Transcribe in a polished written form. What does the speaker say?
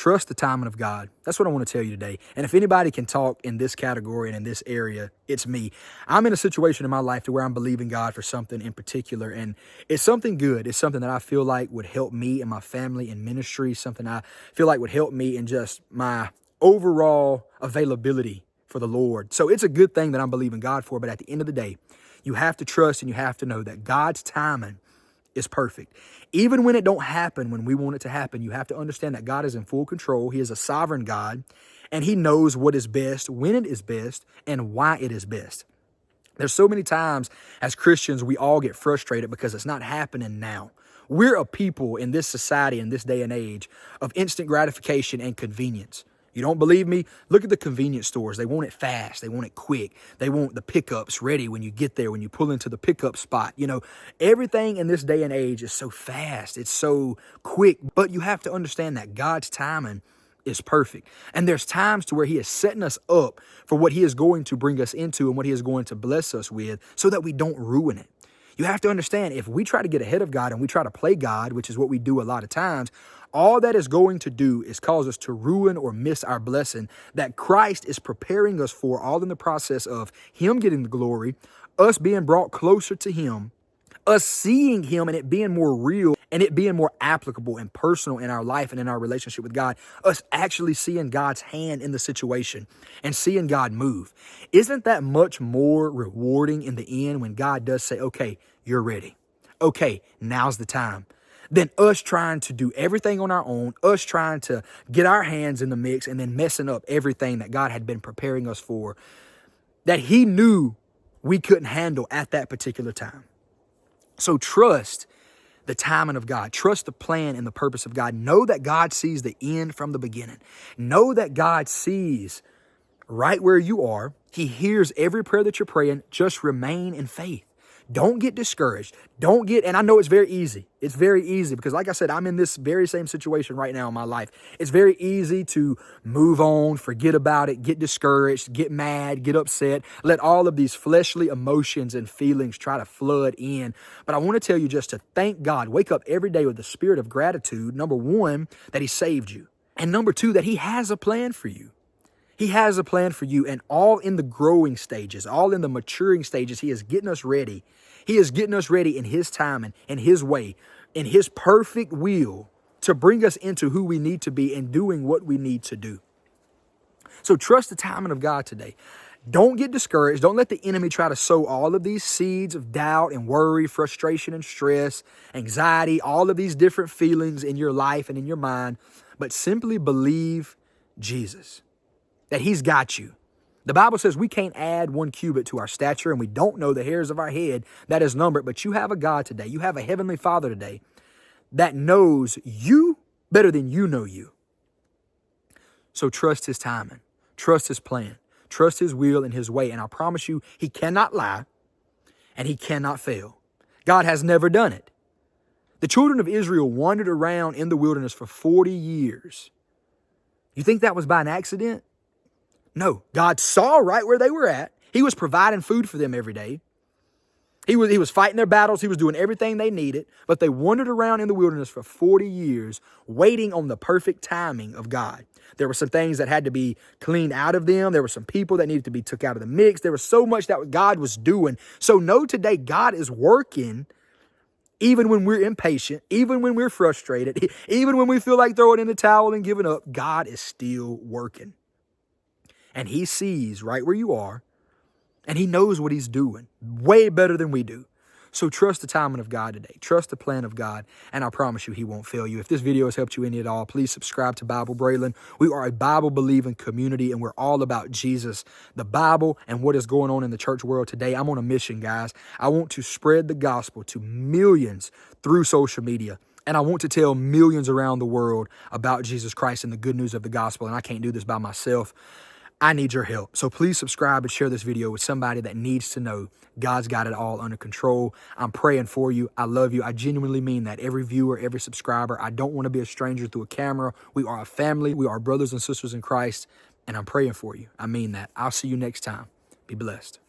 Trust the timing of God. That's what I want to tell you today. And if anybody can talk in this category and in this area, it's me. I'm in a situation in my life to where I'm believing God for something in particular. And it's something good. It's something that I feel like would help me and my family in ministry, something I feel like would help me in just my overall availability for the Lord. So it's a good thing that I'm believing God for. But at the end of the day, you have to trust and you have to know that God's timing is perfect. Even when it don't happen when we want it to happen, you have to understand that God is in full control. He is a sovereign God, and he knows what is best, when it is best, and why it is best. There's so many times as Christians, we all get frustrated because it's not happening now. We're a people in this society, in this day and age, of instant gratification and convenience. You don't believe me? Look at the convenience stores. They want it fast. They want it quick. They want the pickups ready when you get there, when you pull into the pickup spot. You know, everything in this day and age is so fast. It's so quick. But you have to understand that God's timing is perfect. And there's times to where he is setting us up for what he is going to bring us into and what he is going to bless us with so that we don't ruin it. You have to understand, if we try to get ahead of God and we try to play God, which is what we do a lot of times, all that is going to do is cause us to ruin or miss our blessing that Christ is preparing us for, all in the process of him getting the glory, us being brought closer to him, us seeing him and it being more real and it being more applicable and personal in our life and in our relationship with God, us actually seeing God's hand in the situation and seeing God move. Isn't that much more rewarding in the end when God does say, okay, you're ready. Okay, now's the time. Than us trying to do everything on our own, us trying to get our hands in the mix and then messing up everything that God had been preparing us for, that he knew we couldn't handle at that particular time. So trust the timing of God. Trust the plan and the purpose of God. Know that God sees the end from the beginning. Know that God sees right where you are. He hears every prayer that you're praying. Just remain in faith. Don't get discouraged. And I know it's very easy. It's very easy because, like I said, I'm in this very same situation right now in my life. It's very easy to move on, forget about it, get discouraged, get mad, get upset, let all of these fleshly emotions and feelings try to flood in. But I want to tell you just to thank God. Wake up every day with the spirit of gratitude. Number one, that he saved you. And number two, that he has a plan for you. He has a plan for you, and all in the growing stages, all in the maturing stages, he is getting us ready. He is getting us ready in his timing, in his way, in his perfect will to bring us into who we need to be and doing what we need to do. So trust the timing of God today. Don't get discouraged. Don't let the enemy try to sow all of these seeds of doubt and worry, frustration and stress, anxiety, all of these different feelings in your life and in your mind, but simply believe Jesus. That he's got you. The Bible says we can't add 1 cubit to our stature, and we don't know the hairs of our head that is numbered, but you have a God today. You have a heavenly Father today that knows you better than you know you. So trust his timing, trust his plan, trust his will and his way. And I promise you, he cannot lie and he cannot fail. God has never done it. The children of Israel wandered around in the wilderness for 40 years. You think that was by an accident? No, God saw right where they were at. He was providing food for them every day. He was fighting their battles. He was doing everything they needed, but they wandered around in the wilderness for 40 years, waiting on the perfect timing of God. There were some things that had to be cleaned out of them. There were some people that needed to be took out of the mix. There was so much that God was doing. So know today, God is working even when we're impatient, even when we're frustrated, even when we feel like throwing in the towel and giving up. God is still working. And he sees right where you are, and he knows what he's doing way better than we do. So trust the timing of God today. Trust the plan of God, and I promise you he won't fail you. If this video has helped you any at all, please subscribe to Bible Braylon. We are a Bible-believing community, and we're all about Jesus, the Bible, and what is going on in the church world today. I'm on a mission, guys. I want to spread the gospel to millions through social media. And I want to tell millions around the world about Jesus Christ and the good news of the gospel, and I can't do this by myself. I need your help. So please subscribe and share this video with somebody that needs to know God's got it all under control. I'm praying for you. I love you. I genuinely mean that. Every viewer, every subscriber. I don't want to be a stranger through a camera. We are a family. We are brothers and sisters in Christ. And I'm praying for you. I mean that. I'll see you next time. Be blessed.